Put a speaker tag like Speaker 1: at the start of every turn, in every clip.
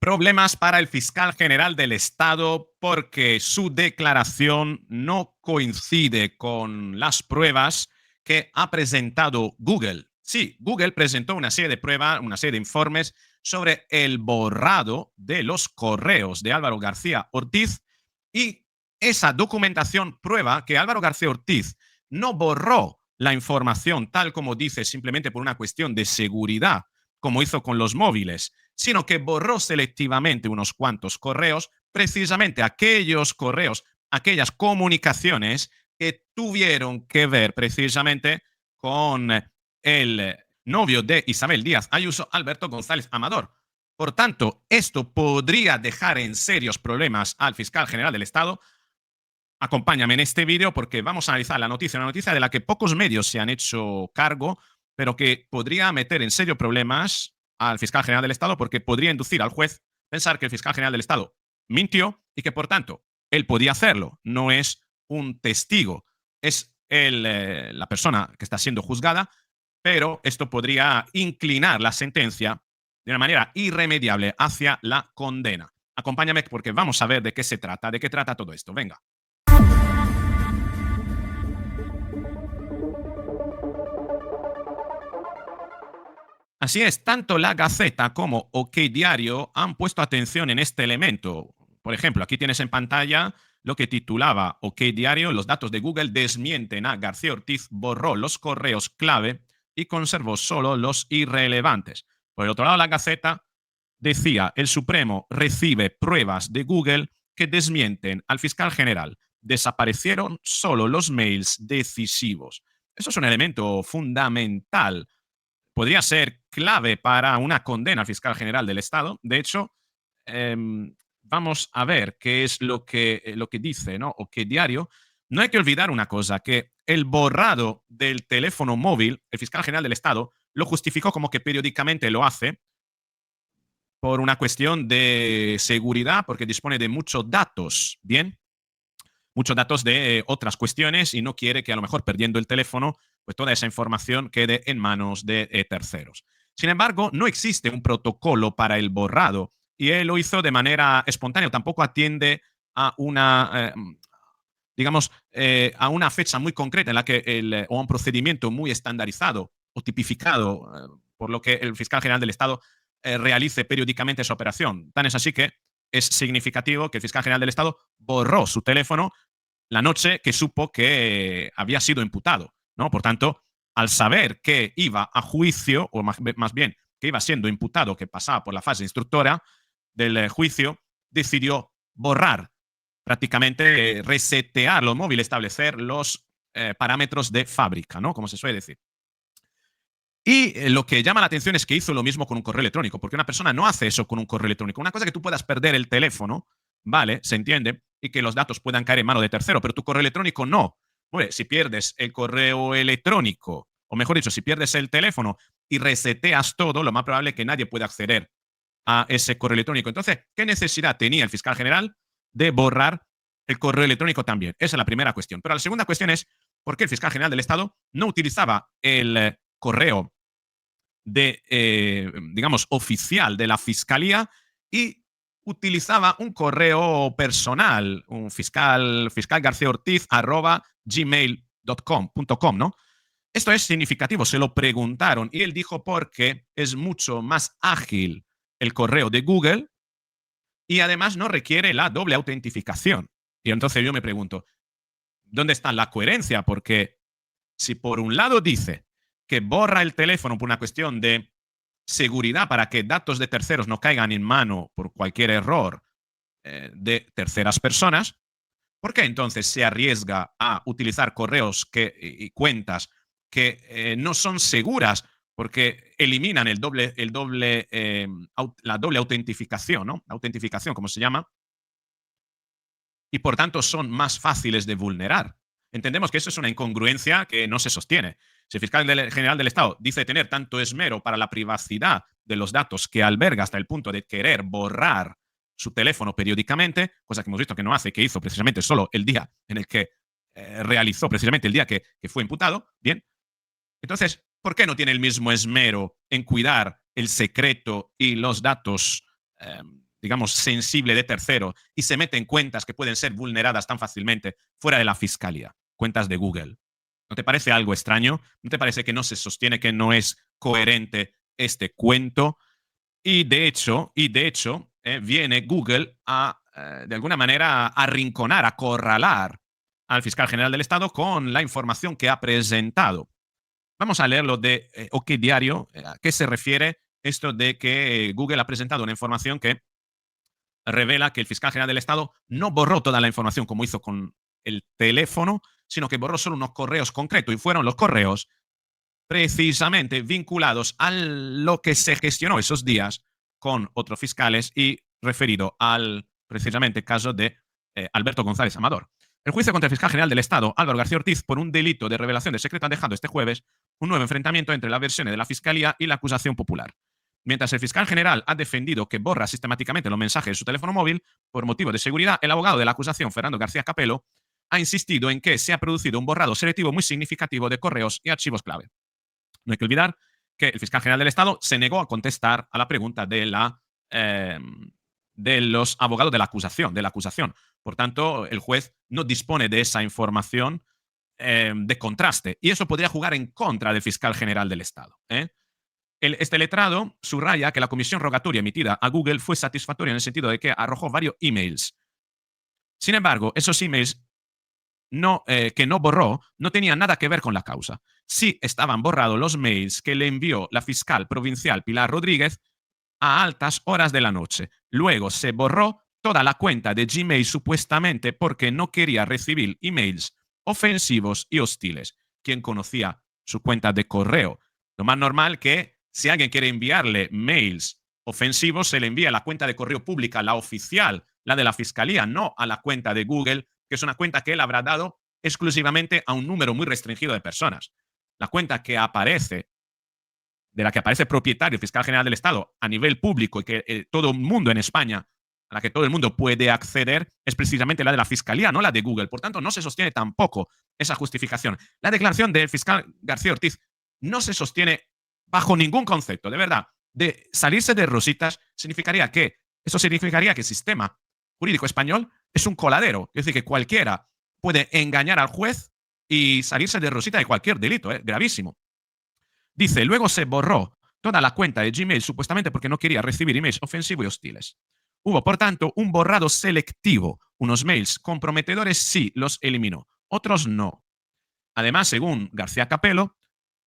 Speaker 1: Problemas para el fiscal general del Estado porque su declaración no coincide con las pruebas que ha presentado Google. Sí, Google presentó una serie de pruebas, una serie de informes sobre el borrado de los correos de Álvaro García Ortiz y esa documentación prueba que Álvaro García Ortiz no borró la información tal como dice simplemente por una cuestión de seguridad, como hizo con los móviles, sino que borró selectivamente unos cuantos correos, precisamente aquellos correos, aquellas comunicaciones que tuvieron que ver precisamente con el novio de Isabel Díaz Ayuso, Alberto González Amador. Por tanto, esto podría dejar en serios problemas al fiscal general del Estado. Acompáñame en este vídeo porque vamos a analizar la noticia, una noticia de la que pocos medios se han hecho cargo, pero que podría meter en serio problemas al fiscal general del Estado porque podría inducir al juez a pensar que el fiscal general del Estado mintió y que, por tanto, él podía hacerlo. No es un testigo, es la persona que está siendo juzgada, pero esto podría inclinar la sentencia de una manera irremediable hacia la condena. Acompáñame porque vamos a ver de qué trata todo esto. Venga. Así es, tanto la Gaceta como OK Diario han puesto atención en este elemento. Por ejemplo, aquí tienes en pantalla lo que titulaba OK Diario, los datos de Google desmienten a García Ortiz, borró los correos clave y conservó solo los irrelevantes. Por el otro lado, la Gaceta decía, el Supremo recibe pruebas de Google que desmienten al fiscal general. Desaparecieron solo los mails decisivos. Eso es un elemento fundamental, podría ser clave para una condena al fiscal general del Estado. De hecho, vamos a ver qué es lo que dice, ¿no? O qué diario. No hay que olvidar una cosa, que el borrado del teléfono móvil, el fiscal general del Estado lo justificó como que periódicamente lo hace por una cuestión de seguridad, porque dispone de muchos datos, ¿bien? Muchos datos de otras cuestiones y no quiere que a lo mejor perdiendo el teléfono, pues toda esa información quede en manos de terceros. Sin embargo, no existe un protocolo para el borrado y él lo hizo de manera espontánea, tampoco atiende a una, digamos, a una fecha muy concreta en la que o a un procedimiento muy estandarizado o tipificado, por lo que el fiscal general del Estado realice periódicamente esa operación. Tan es así que es significativo que el fiscal general del Estado borró su teléfono la noche que supo que había sido imputado, ¿no? Por tanto, al saber que iba a juicio, o más bien que iba siendo imputado, que pasaba por la fase instructora del juicio, decidió borrar, prácticamente resetear los móviles, establecer los parámetros de fábrica, ¿no? Como se suele decir. Y lo que llama la atención es que hizo lo mismo con un correo electrónico, porque una persona no hace eso con un correo electrónico. Una cosa es que tú puedas perder el teléfono, ¿vale? Se entiende, y que los datos puedan caer en mano de tercero, pero tu correo electrónico no. Bueno, si pierdes el correo electrónico, o mejor dicho, si pierdes el teléfono y reseteas todo, lo más probable es que nadie pueda acceder a ese correo electrónico. Entonces, ¿qué necesidad tenía el fiscal general de borrar el correo electrónico también? Esa es la primera cuestión. Pero la segunda cuestión es, ¿por qué el fiscal general del Estado no utilizaba el correo digamos, oficial de la fiscalía y utilizaba un correo personal, un fiscal García Ortiz @gmail.com, ¿no? Esto es significativo, se lo preguntaron y él dijo porque es mucho más ágil el correo de Google y además no requiere la doble autentificación. Y entonces yo me pregunto, ¿dónde está la coherencia? Porque si por un lado dice que borra el teléfono por una cuestión de seguridad para que datos de terceros no caigan en mano por cualquier error de terceras personas, ¿por qué entonces se arriesga a utilizar correos y cuentas que no son seguras porque eliminan la doble autentificación, ¿no? Autentificación, como se llama, y por tanto son más fáciles de vulnerar? Entendemos que eso es una incongruencia que no se sostiene. Si el fiscal general del Estado dice tener tanto esmero para la privacidad de los datos que alberga hasta el punto de querer borrar su teléfono periódicamente, cosa que hemos visto que no hace, que hizo precisamente solo el día en el que realizó, precisamente el día que fue imputado, bien, entonces, ¿por qué no tiene el mismo esmero en cuidar el secreto y los datos, digamos, sensible de tercero y se mete en cuentas que pueden ser vulneradas tan fácilmente fuera de la fiscalía, cuentas de Google. ¿No te parece algo extraño? ¿No te parece que no se sostiene, que no es coherente este cuento? Y de hecho, viene Google a, de alguna manera, arrinconar, acorralar al fiscal general del Estado con la información que ha presentado. Vamos a leerlo de OK Diario. ¿A qué se refiere esto de que Google ha presentado una información que revela que el fiscal general del Estado no borró toda la información como hizo con el teléfono, sino que borró solo unos correos concretos, y fueron los correos precisamente vinculados a lo que se gestionó esos días con otros fiscales y referido al precisamente caso de Alberto González Amador. El juicio contra el fiscal general del Estado, Álvaro García Ortiz, por un delito de revelación de secreto, ha dejado este jueves un nuevo enfrentamiento entre las versiones de la Fiscalía y la acusación popular. Mientras el fiscal general ha defendido que borra sistemáticamente los mensajes de su teléfono móvil por motivo de seguridad, el abogado de la acusación, Fernando García Capello, ha insistido en que se ha producido un borrado selectivo muy significativo de correos y archivos clave. No hay que olvidar que el fiscal general del Estado se negó a contestar a la pregunta de los abogados de la acusación. Por tanto, el juez no dispone de esa información de contraste, y eso podría jugar en contra del fiscal general del Estado. Este letrado subraya que la comisión rogatoria emitida a Google fue satisfactoria en el sentido de que arrojó varios emails. Sin embargo, esos emails que no borró no tenían nada que ver con la causa. Sí estaban borrados los mails que le envió la fiscal provincial Pilar Rodríguez a altas horas de la noche. Luego se borró toda la cuenta de Gmail supuestamente porque no quería recibir emails ofensivos y hostiles. ¿Quién conocía su cuenta de correo? Lo más normal que si alguien quiere enviarle mails ofensivos, se le envía a la cuenta de correo pública, la oficial, la de la fiscalía, no a la cuenta de Google, que es una cuenta que él habrá dado exclusivamente a un número muy restringido de personas. La cuenta que aparece, de la que aparece propietario el fiscal general del Estado a nivel público y que todo el mundo en España, a la que todo el mundo puede acceder, es precisamente la de la fiscalía, no la de Google. Por tanto, no se sostiene tampoco esa justificación. La declaración del fiscal García Ortiz no se sostiene bajo ningún concepto, de verdad. De salirse de rositas significaría que el sistema jurídico español es un coladero. Es decir, que cualquiera puede engañar al juez y salirse de rosita de cualquier delito, gravísimo. Dice, luego se borró toda la cuenta de Gmail supuestamente porque no quería recibir emails ofensivos y hostiles. Hubo, por tanto, un borrado selectivo. Unos mails comprometedores sí los eliminó, otros no. Además, según García Capello,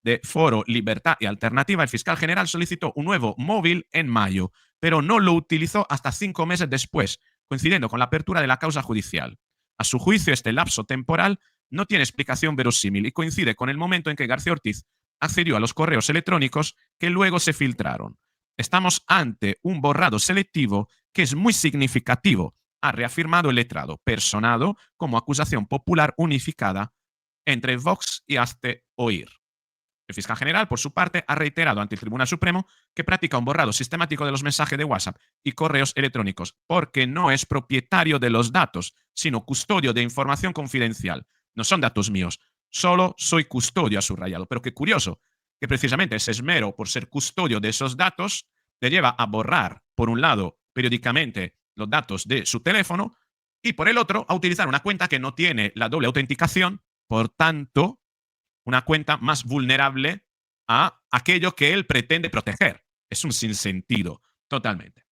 Speaker 1: de Foro, Libertad y Alternativa, el fiscal general solicitó un nuevo móvil en mayo, pero no lo utilizó hasta 5 meses después, coincidiendo con la apertura de la causa judicial. A su juicio, este lapso temporal no tiene explicación verosímil y coincide con el momento en que García Ortiz accedió a los correos electrónicos que luego se filtraron. Estamos ante un borrado selectivo que es muy significativo, ha reafirmado el letrado, personado como acusación popular unificada entre Vox y Hazte Oír. El fiscal general, por su parte, ha reiterado ante el Tribunal Supremo que practica un borrado sistemático de los mensajes de WhatsApp y correos electrónicos, porque no es propietario de los datos, sino custodio de información confidencial. No son datos míos, solo soy custodio, ha subrayado. Pero qué curioso, que precisamente ese esmero por ser custodio de esos datos le lleva a borrar, por un lado, periódicamente los datos de su teléfono y, por el otro, a utilizar una cuenta que no tiene la doble autenticación, por tanto, una cuenta más vulnerable a aquello que él pretende proteger. Es un sinsentido, totalmente.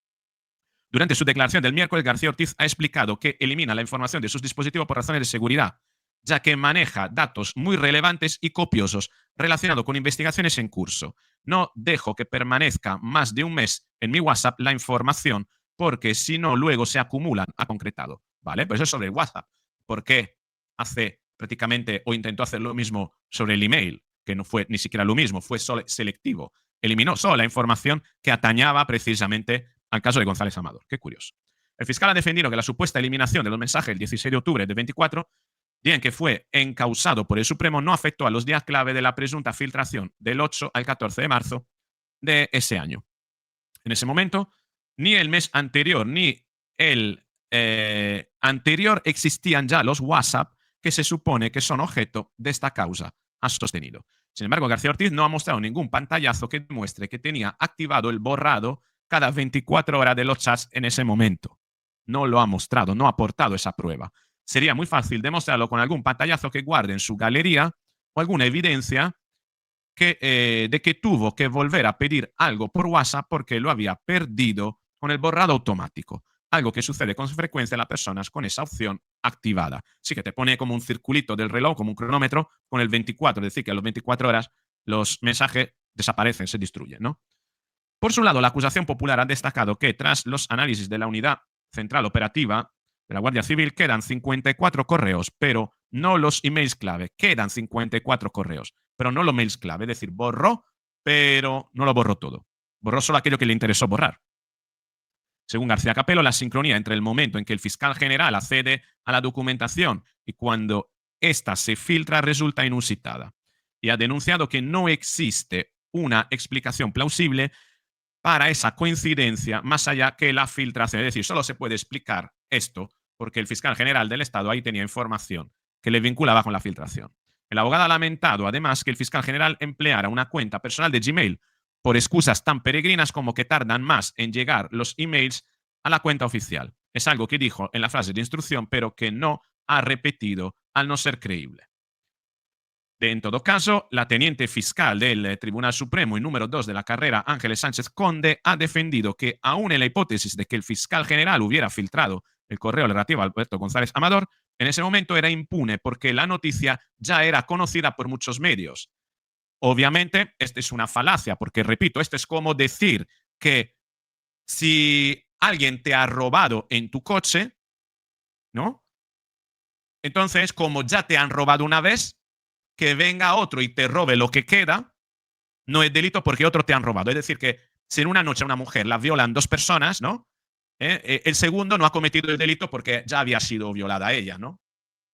Speaker 1: Durante su declaración del miércoles, García Ortiz ha explicado que elimina la información de sus dispositivos por razones de seguridad, ya que maneja datos muy relevantes y copiosos relacionados con investigaciones en curso. No dejo que permanezca más de un mes en mi WhatsApp la información, porque si no, luego se acumulan, ha concretado. ¿Vale? Pues eso es sobre WhatsApp. ¿Por qué hace prácticamente o intentó hacer lo mismo sobre el email, que no fue ni siquiera lo mismo, fue solo selectivo? Eliminó solo la información que atañaba precisamente al caso de González Amador. Qué curioso. El fiscal ha defendido que la supuesta eliminación de los mensajes el 16 de octubre de 24, día en que fue encausado por el Supremo, no afectó a los días clave de la presunta filtración del 8 al 14 de marzo de ese año. En ese momento, ni el mes anterior ni el anterior existían ya los WhatsApp que se supone que son objeto de esta causa, ha sostenido. Sin embargo, García Ortiz no ha mostrado ningún pantallazo que demuestre que tenía activado el borrado cada 24 horas de los chats en ese momento. No lo ha mostrado, no ha aportado esa prueba. Sería muy fácil demostrarlo con algún pantallazo que guarde en su galería o alguna evidencia de que tuvo que volver a pedir algo por WhatsApp porque lo había perdido con el borrado automático. Algo que sucede con frecuencia a las personas con esa opción activada. Sí que te pone como un circulito del reloj, como un cronómetro, con el 24, es decir, que a las 24 horas los mensajes desaparecen, se destruyen, ¿no? Por su lado, la acusación popular ha destacado que tras los análisis de la Unidad Central Operativa de la Guardia Civil quedan 54 correos, pero no los emails clave. Quedan 54 correos, pero no los mails clave. Es decir, borró, pero no lo borró todo. Borró solo aquello que le interesó borrar. Según García Capello, la sincronía entre el momento en que el fiscal general accede a la documentación y cuando ésta se filtra resulta inusitada. Y ha denunciado que no existe una explicación plausible para esa coincidencia más allá que la filtración. Es decir, solo se puede explicar esto porque el fiscal general del Estado ahí tenía información que le vinculaba con la filtración. El abogado ha lamentado además que el fiscal general empleara una cuenta personal de Gmail por excusas tan peregrinas como que tardan más en llegar los emails a la cuenta oficial. Es algo que dijo en la frase de instrucción, pero que no ha repetido al no ser creíble. En todo caso, la teniente fiscal del Tribunal Supremo y número 2 de la carrera, Ángeles Sánchez Conde, ha defendido que, aún en la hipótesis de que el fiscal general hubiera filtrado el correo relativo a Alberto González Amador, en ese momento era impune porque la noticia ya era conocida por muchos medios. Obviamente, esta es una falacia, porque, repito, esto es como decir que si alguien te ha robado en tu coche, ¿no? Entonces, como ya te han robado una vez, que venga otro y te robe lo que queda, no es delito porque otro te han robado. Es decir, que si en una noche a una mujer la violan dos personas, ¿no? El segundo no ha cometido el delito porque ya había sido violada ella, ¿no?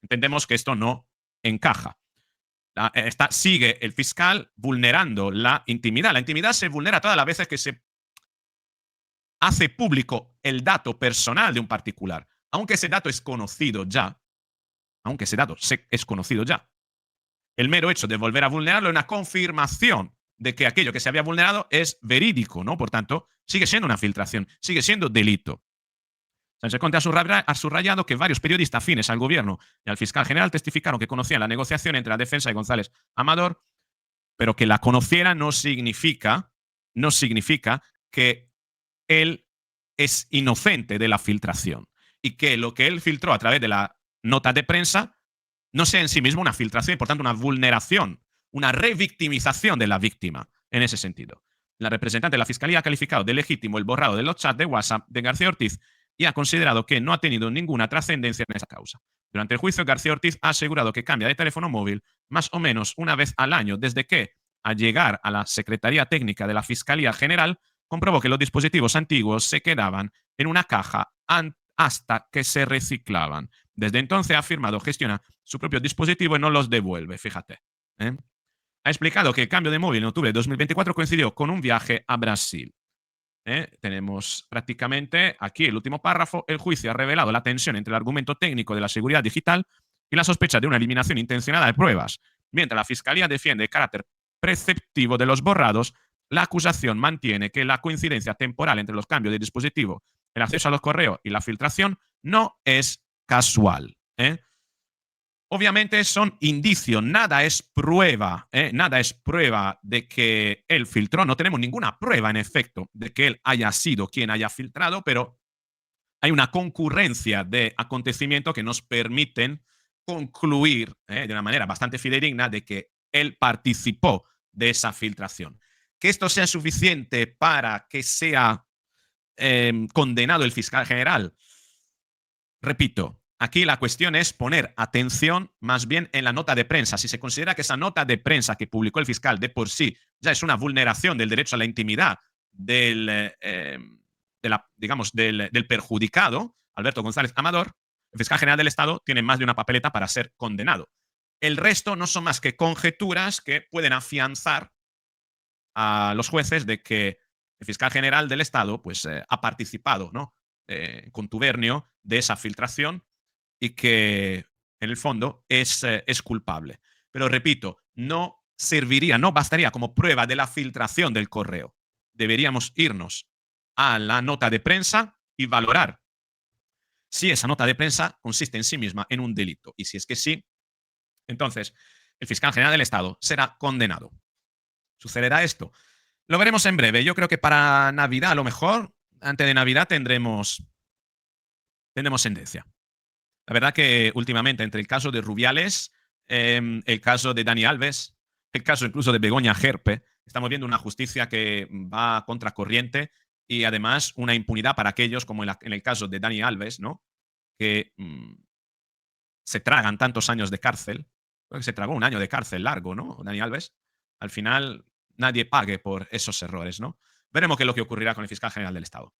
Speaker 1: Entendemos que esto no encaja. Sigue el fiscal vulnerando la intimidad. La intimidad se vulnera todas las veces que se hace público el dato personal de un particular, aunque ese dato es conocido ya, aunque ese dato es conocido ya. El mero hecho de volver a vulnerarlo es una confirmación de que aquello que se había vulnerado es verídico, ¿no? Por tanto, sigue siendo una filtración, sigue siendo delito. Sánchez Conte ha subrayado que varios periodistas afines al gobierno y al fiscal general testificaron que conocían la negociación entre la defensa de González Amador, pero que la conociera no significa que él es inocente de la filtración y que lo que él filtró a través de la nota de prensa no sea en sí mismo una filtración y, por tanto, una vulneración, una revictimización de la víctima en ese sentido. La representante de la Fiscalía ha calificado de legítimo el borrado de los chats de WhatsApp de García Ortiz y ha considerado que no ha tenido ninguna trascendencia en esa causa. Durante el juicio, García Ortiz ha asegurado que cambia de teléfono móvil más o menos una vez al año desde que, al llegar a la Secretaría Técnica de la Fiscalía General, comprobó que los dispositivos antiguos se quedaban en una caja hasta que se reciclaban. Desde entonces ha afirmado gestiona su propio dispositivo y no los devuelve, fíjate. Ha explicado que el cambio de móvil en octubre de 2024 coincidió con un viaje a Brasil. Tenemos prácticamente aquí el último párrafo. El juicio ha revelado la tensión entre el argumento técnico de la seguridad digital y la sospecha de una eliminación intencionada de pruebas. Mientras la Fiscalía defiende el carácter preceptivo de los borrados, la acusación mantiene que la coincidencia temporal entre los cambios de dispositivo, el acceso a los correos y la filtración no es casual. Obviamente son indicios, nada es prueba de que él filtró, no tenemos ninguna prueba en efecto de que él haya sido quien haya filtrado, pero hay una concurrencia de acontecimientos que nos permiten concluir de una manera bastante fidedigna de que él participó de esa filtración. Que esto sea suficiente para que sea condenado el fiscal general, repito, aquí la cuestión es poner atención más bien en la nota de prensa. Si se considera que esa nota de prensa que publicó el fiscal de por sí ya es una vulneración del derecho a la intimidad del perjudicado, Alberto González Amador, el fiscal general del Estado tiene más de una papeleta para ser condenado. El resto no son más que conjeturas que pueden afianzar a los jueces de que el fiscal general del Estado pues, ha participado, ¿no? Contubernio de esa filtración y que en el fondo es culpable. Pero repito, no serviría, no bastaría como prueba de la filtración del correo. Deberíamos irnos a la nota de prensa y valorar si esa nota de prensa consiste en sí misma en un delito. Y si es que sí, entonces el fiscal general del Estado será condenado. ¿Sucederá esto? Lo veremos en breve. Yo creo que para Navidad, a lo mejor, antes de Navidad, tendremos sentencia. La verdad que últimamente, entre el caso de Rubiales, el caso de Dani Alves, el caso incluso de Begoña Gerpe, estamos viendo una justicia que va a contracorriente y además una impunidad para aquellos, como en el caso de Dani Alves, ¿no? Que se tragan tantos años de cárcel. Creo que se tragó un año de cárcel largo, ¿no? Dani Alves. Al final, nadie pague por esos errores, ¿no? Veremos qué es lo que ocurrirá con el fiscal general del Estado.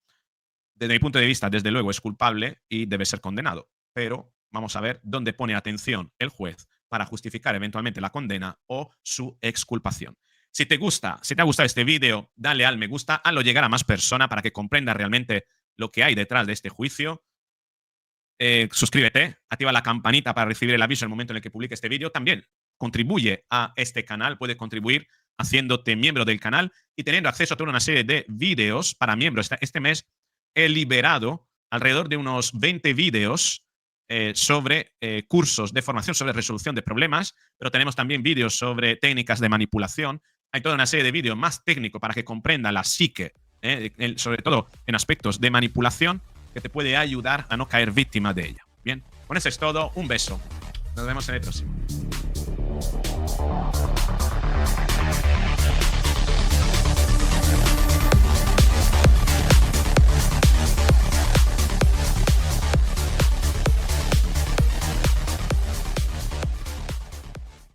Speaker 1: Desde mi punto de vista, desde luego, es culpable y debe ser condenado. Pero vamos a ver dónde pone atención el juez para justificar eventualmente la condena o su exculpación. Si te ha gustado este vídeo, dale al me gusta, hazlo llegar a más personas para que comprenda realmente lo que hay detrás de este juicio. Suscríbete, activa la campanita para recibir el aviso en el momento en el que publique este vídeo. También contribuye a este canal, puede contribuir haciéndote miembro del canal y teniendo acceso a toda una serie de vídeos para miembros. Este mes he liberado alrededor de unos 20 vídeos sobre cursos de formación sobre resolución de problemas, pero tenemos también vídeos sobre técnicas de manipulación. Hay toda una serie de vídeos más técnicos para que comprenda la psique, sobre todo en aspectos de manipulación, que te puede ayudar a no caer víctima de ella. Bien, con eso es todo. Un beso. Nos vemos en el próximo.